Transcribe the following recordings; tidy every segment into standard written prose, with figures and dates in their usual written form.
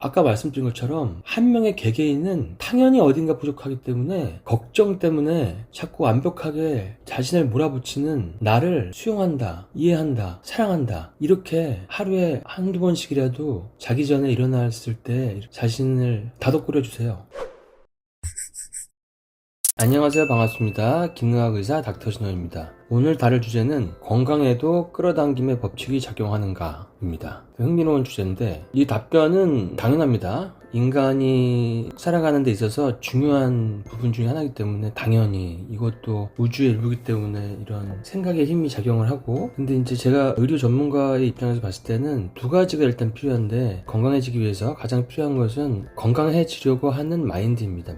아까 말씀드린 것처럼 한 명의 개개인은 당연히 어딘가 부족하기 때문에 걱정 때문에 자꾸 완벽하게 자신을 몰아붙이는 나를 수용한다, 이해한다, 사랑한다 이렇게 하루에 한두 번씩이라도 자기 전에 일어났을 때 자신을 다독거려 주세요. 안녕하세요. 반갑습니다. 김의학 의사 닥터신호입니다. 오늘 다룰 주제는 건강에도 끌어당김의 법칙이 작용하는가 입니다. 흥미로운 주제인데 이 답변은 당연합니다. 인간이 살아가는 데 있어서 중요한 부분 중에 하나이기 때문에 당연히 이것도 우주의 일부이기 때문에 이런 생각의 힘이 작용을 하고, 근데 이제 제가 의료 전문가의 입장에서 봤을 때는 두 가지가 일단 필요한데, 건강해지기 위해서 가장 필요한 것은 건강해지려고 하는 마인드입니다.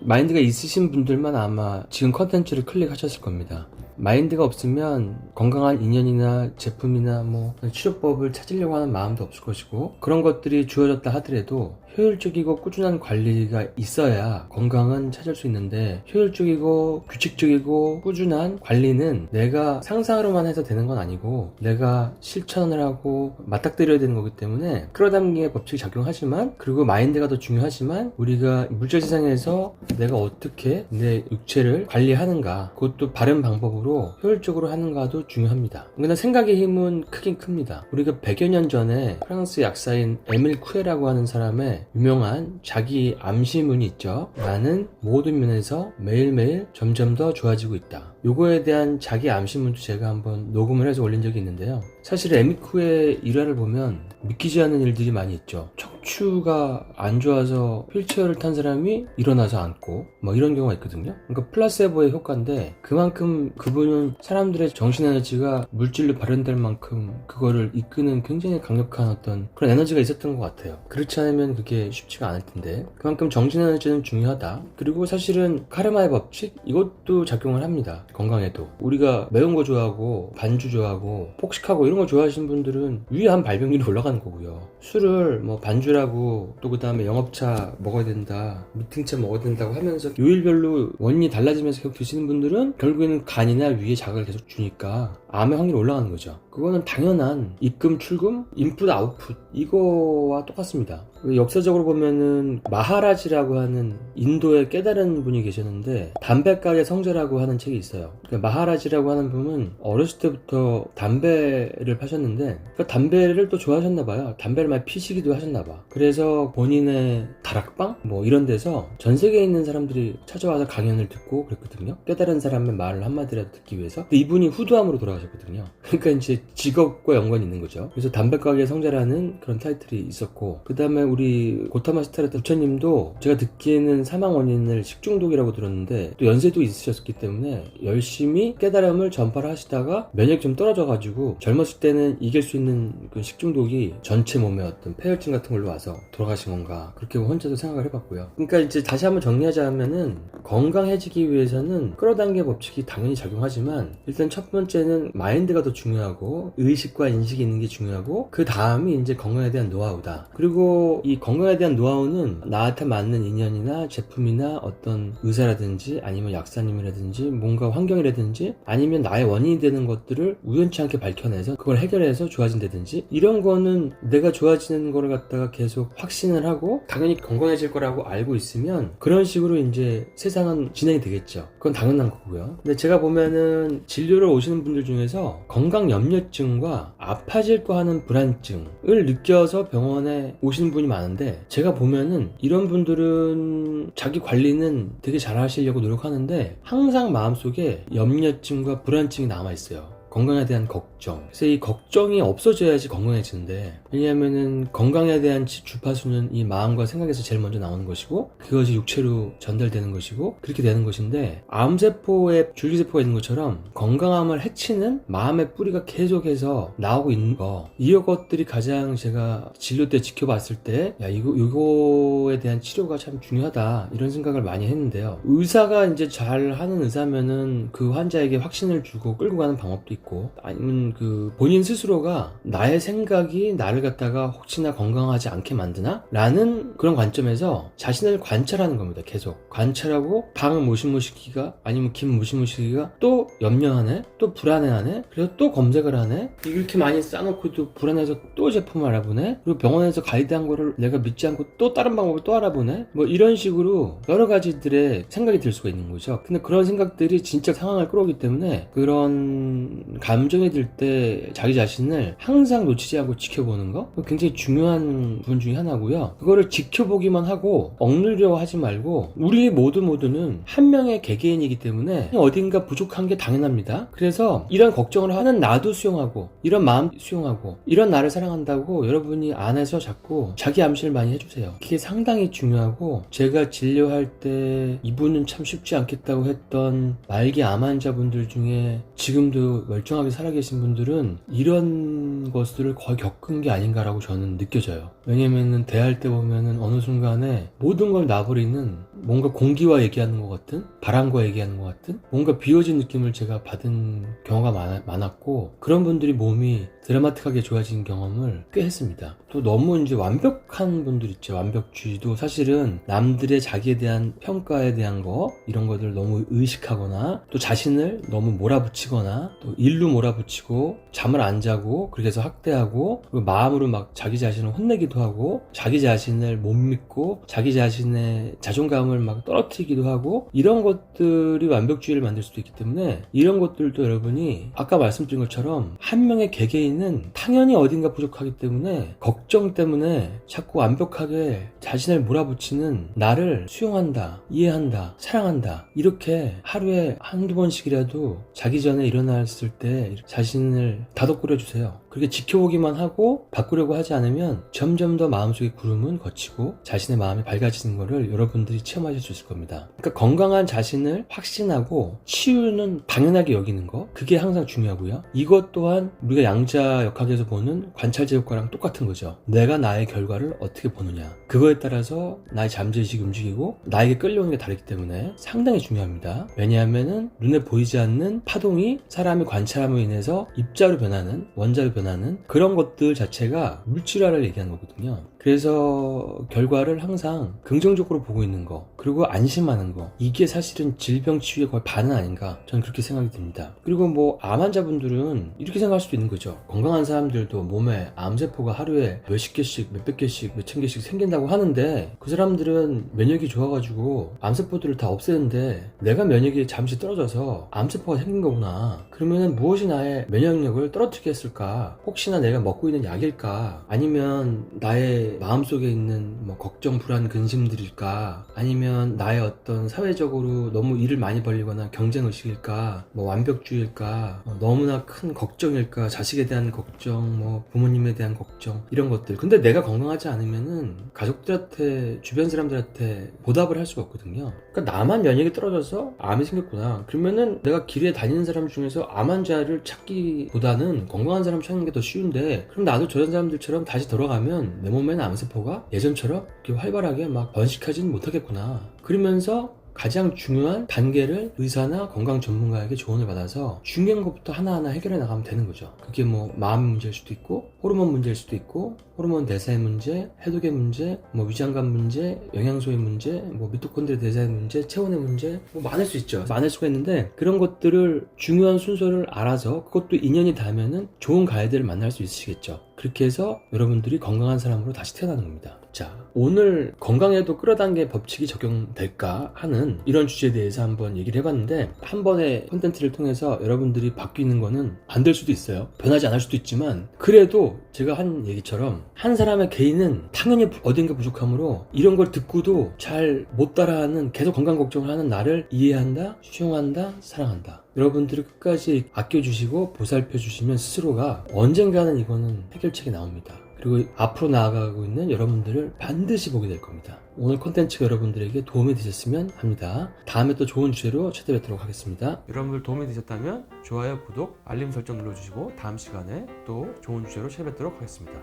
마인드가 있으신 분들만 아마 지금 컨텐츠를 클릭하셨을 겁니다. 마인드가 없으면 건강한 인연이나 제품이나 치료법을 찾으려고 하는 마음도 없을 것이고, 그런 것들이 주어졌다 하더라도 효율적이고 꾸준한 관리가 있어야 건강은 찾을 수 있는데, 효율적이고 규칙적이고 꾸준한 관리는 내가 상상으로만 해서 되는 건 아니고 내가 실천을 하고 맞닥뜨려야 되는 거기 때문에 끌어당김의 법칙이 작용하지만, 그리고 마인드가 더 중요하지만, 우리가 물질 세상에서 내가 어떻게 내 육체를 관리하는가, 그것도 바른 방법으로 효율적으로 하는가도 중요합니다. 그러나 생각의 힘은 크긴 큽니다. 우리가 100여 년 전에 프랑스 약사인 에밀 쿠에라고 하는 사람의 유명한 자기 암시문이 있죠. 나는 모든 면에서 매일매일 점점 더 좋아지고 있다. 요거에 대한 자기 암시문도 제가 한번 녹음을 해서 올린 적이 있는데요. 사실 에밀 쿠의 일화를 보면 믿기지 않는 일들이 많이 있죠. 척추가 안 좋아서 휠체어를 탄 사람이 일어나서 앉고 이런 경우가 있거든요. 그러니까 플라세보의 효과인데, 그만큼 그분은 사람들의 정신 에너지가 물질로 발현될 만큼 그거를 이끄는 굉장히 강력한 어떤 그런 에너지가 있었던 것 같아요. 그렇지 않으면 그게 쉽지가 않을 텐데, 그만큼 정신 에너지는 중요하다. 그리고 사실은 카르마의 법칙, 이것도 작용을 합니다. 건강에도 우리가 매운 거 좋아하고 반주 좋아하고 폭식하고 이런 거 좋아하시는 분들은 위암 발병률이 올라가는 거고요. 술을 반주라고, 또 그 다음에 영업차 먹어야 된다, 미팅차 먹어야 된다고 하면서 요일별로 원인이 달라지면서 계속 드시는 분들은 결국에는 간이나 위에 자극을 계속 주니까 암의 확률이 올라가는 거죠. 그거는 당연한 입금 출금, 인풋 아웃풋, 이거와 똑같습니다. 역사적으로 보면은 마하라지라고 하는 인도의 깨달은 분이 계셨는데, 담배가게 성자라고 하는 책이 있어요. 마하라지라고 하는 분은 어렸을 때부터 담배를 파셨는데, 담배를 또 좋아하셨나봐요. 담배를 많이 피시기도 하셨나봐. 그래서 본인의 다락방? 이런 데서 전 세계에 있는 사람들이 찾아와서 강연을 듣고 그랬거든요. 깨달은 사람의 말을 한마디라도 듣기 위해서. 근데 이분이 후두암으로 돌아가셨거든요. 그러니까 이제 직업과 연관이 있는 거죠. 그래서 담배가게 성자라는 그런 타이틀이 있었고, 그 다음에 우리 고타마 시타르타 부처님도 제가 듣기에는 사망 원인을 식중독이라고 들었는데, 또 연세도 있으셨기 때문에 열심히 깨달음을 전파를 하시다가 면역이 좀 떨어져가지고 젊었을 때는 이길 수 있는 그 식중독이 전체 몸에 어떤 폐혈증 같은 걸로 와서 돌아가신 건가, 그렇게 혼자도 생각을 해봤고요. 그러니까 이제 다시 한번 정리하자면은, 건강해지기 위해서는 끌어당김의 법칙이 당연히 작용하지만, 일단 첫 번째는 마인드가 더 중요하고 의식과 인식이 있는 게 중요하고, 그 다음이 이제 건강에 대한 노하우다. 그리고 이 건강에 대한 노하우는 나한테 맞는 인연이나 제품이나 어떤 의사라든지 아니면 약사님이라든지 뭔가 환경이라든지 아니면 나의 원인이 되는 것들을 우연치 않게 밝혀내서 그걸 해결해서 좋아진다든지, 이런 거는 내가 좋아지는 거를 갖다가 계속 확신을 하고 당연히 건강해질 거라고 알고 있으면 그런 식으로 이제 세상은 진행이 되겠죠. 그건 당연한 거고요. 근데 제가 보면은 진료를 오시는 분들 중에서 건강 염려증과 아파질 거 하는 불안증을 느껴서 병원에 오시는 분이 많은데, 제가 보면은 이런 분들은 자기 관리는 되게 잘 하시려고 노력하는데 항상 마음속에 염려증과 불안증이 남아있어요. 건강에 대한 걱정. 그래서 이 걱정이 없어져야지 건강해지는데, 왜냐하면은 건강에 대한 주파수는 이 마음과 생각에서 제일 먼저 나오는 것이고, 그것이 육체로 전달되는 것이고, 그렇게 되는 것인데, 암세포에 줄기세포가 있는 것처럼 건강함을 해치는 마음의 뿌리가 계속해서 나오고 있는 거, 이것들이 가장 제가 진료 때 지켜봤을 때, 이거에 대한 치료가 참 중요하다, 이런 생각을 많이 했는데요. 의사가 이제 잘 하는 의사면은 그 환자에게 확신을 주고 끌고 가는 방법도 있고, 아니면 본인 스스로가 나의 생각이 나를 갖다가 혹시나 건강하지 않게 만드나? 라는 그런 관점에서 자신을 관찰하는 겁니다. 계속 관찰하고 방 무시무시기가 아니면 김 무시무시기가 또 염려하네, 또 불안해하네, 그래서 또 검색을 하네, 이렇게 많이 싸놓고도 불안해서 또 제품을 알아보네, 그리고 병원에서 가이드한 거를 내가 믿지 않고 또 다른 방법을 또 알아보네, 뭐 이런 식으로 여러 가지들의 생각이 들 수가 있는 거죠. 근데 그런 생각들이 진짜 상황을 끌어오기 때문에 그런 감정이 들 때 자기 자신을 항상 놓치지 않고 지켜보는 거 굉장히 중요한 부분 중에 하나고요. 그거를 지켜보기만 하고 억누르려 하지 말고, 우리 모두는 한 명의 개개인이기 때문에 어딘가 부족한 게 당연합니다. 그래서 이런 걱정을 하는 나도 수용하고, 이런 마음 수용하고, 이런 나를 사랑한다고 여러분이 안에서 자꾸 자기 암시를 많이 해주세요. 그게 상당히 중요하고, 제가 진료할 때 이분은 참 쉽지 않겠다고 했던 말기 암 환자분들 중에 지금도 멀쩡하게 살아계신 분들은 이런 것들을 거의 겪은 게 아닌가라고 저는 느껴져요. 왜냐면은 대할 때 보면은 어느 순간에 모든 걸 놔버리는, 뭔가 공기와 얘기하는 것 같은, 바람과 얘기하는 것 같은, 뭔가 비워진 느낌을 제가 받은 경우가 많았고, 그런 분들이 몸이 드라마틱하게 좋아진 경험을 꽤 했습니다. 또 너무 이제 완벽한 분들 있죠. 완벽주의도 사실은 남들의 자기에 대한 평가에 대한 거, 이런 것들 너무 의식하거나, 또 자신을 너무 몰아붙이거나, 또 일로 몰아붙이고 잠을 안 자고 그렇게 해서 학대하고, 그리고 마음으로 막 자기 자신을 혼내기도 하고, 자기 자신을 못 믿고 자기 자신의 자존감을 막 떨어뜨리기도 하고, 이런 것들이 완벽주의를 만들 수도 있기 때문에, 이런 것들도 여러분이 아까 말씀드린 것처럼 한 명의 개개인은 당연히 어딘가 부족하기 때문에, 걱정 때문에 자꾸 완벽하게 자신을 몰아붙이는 나를 수용한다, 이해한다, 사랑한다, 이렇게 하루에 한두 번씩이라도 자기 전에 일어났을 때 자신을 다독거려 주세요. 그렇게 지켜보기만 하고 바꾸려고 하지 않으면 점점 더 마음속의 구름은 걷히고 자신의 마음이 밝아지는 것을 여러분들이 체험하실 수 있을 겁니다. 그러니까 건강한 자신을 확신하고 치유는 당연하게 여기는 거, 그게 항상 중요하고요. 이것 또한 우리가 양자역학에서 보는 관찰제 효과랑 똑같은 거죠. 내가 나의 결과를 어떻게 보느냐, 그거에 따라서 나의 잠재의식이 움직이고 나에게 끌려오는 게 다르기 때문에 상당히 중요합니다. 왜냐하면은 눈에 보이지 않는 파동이 사람의 관찰함으로 인해서 입자로 변하는, 원자로 변하는 그런 것들 자체가 물질화를 얘기하는 거거든요. 그래서 결과를 항상 긍정적으로 보고 있는 거, 그리고 안심하는 거, 이게 사실은 질병 치유의 거의 반은 아닌가, 저는 그렇게 생각이 듭니다. 그리고 뭐 암 환자분들은 이렇게 생각할 수도 있는 거죠. 건강한 사람들도 몸에 암세포가 하루에 몇십 개씩, 몇백 개씩, 몇천 개씩 생긴다고 하는데, 그 사람들은 면역이 좋아가지고 암세포들을 다 없애는데 내가 면역이 잠시 떨어져서 암세포가 생긴 거구나. 그러면은 무엇이 나의 면역력을 떨어뜨리게 했을까? 혹시나 내가 먹고 있는 약일까? 아니면 나의 마음속에 있는 뭐 걱정, 불안, 근심들일까? 아니면 나의 어떤 사회적으로 너무 일을 많이 벌리거나 경쟁의식일까? 뭐 완벽주의일까? 너무나 큰 걱정일까? 자식에 대한 걱정, 뭐 부모님에 대한 걱정, 이런 것들. 근데 내가 건강하지 않으면은 가족들한테, 주변 사람들한테 보답을 할 수가 없거든요. 그러니까 나만 면역이 떨어져서 암이 생겼구나. 그러면은 내가 길에 다니는 사람 중에서 암 환자를 찾기보다는 건강한 사람 찾는 게 더 쉬운데, 그럼 나도 저런 사람들처럼 다시 돌아가면 내 몸에는 암세포가 예전처럼 이렇게 활발하게 막 번식하지는 못하겠구나. 그러면서 가장 중요한 단계를 의사나 건강 전문가에게 조언을 받아서 중요한 것부터 하나하나 해결해 나가면 되는 거죠. 그게 뭐 마음 문제일 수도 있고, 호르몬 문제일 수도 있고, 호르몬 대사의 문제, 해독의 문제, 뭐 위장관 문제, 영양소의 문제, 뭐 미토콘드리아 대사의 문제, 체온의 문제, 뭐 많을 수 있죠. 많을 수가 있는데, 그런 것들을 중요한 순서를 알아서 그것도 인연이 닿으면은 좋은 가이드를 만날 수 있으시겠죠. 그렇게 해서 여러분들이 건강한 사람으로 다시 태어나는 겁니다. 자, 오늘 건강에도 끌어당겨 법칙이 적용될까 하는 이런 주제에 대해서 한번 얘기를 해봤는데, 한 번의 콘텐츠를 통해서 여러분들이 바뀌는 거는 안 될 수도 있어요. 변하지 않을 수도 있지만, 그래도 제가 한 얘기처럼 한 사람의 개인은 당연히 어딘가 부족하므로 이런 걸 듣고도 잘 못 따라하는, 계속 건강 걱정을 하는 나를 이해한다, 수용한다, 사랑한다. 여러분들이 끝까지 아껴주시고 보살펴주시면 스스로가 언젠가는 이거는 해결책이 나옵니다. 그리고 앞으로 나아가고 있는 여러분들을 반드시 보게 될 겁니다. 오늘 콘텐츠가 여러분들에게 도움이 되셨으면 합니다. 다음에 또 좋은 주제로 찾아뵙도록 하겠습니다. 여러분들 도움이 되셨다면 좋아요, 구독, 알림 설정 눌러주시고 다음 시간에 또 좋은 주제로 찾아뵙도록 하겠습니다.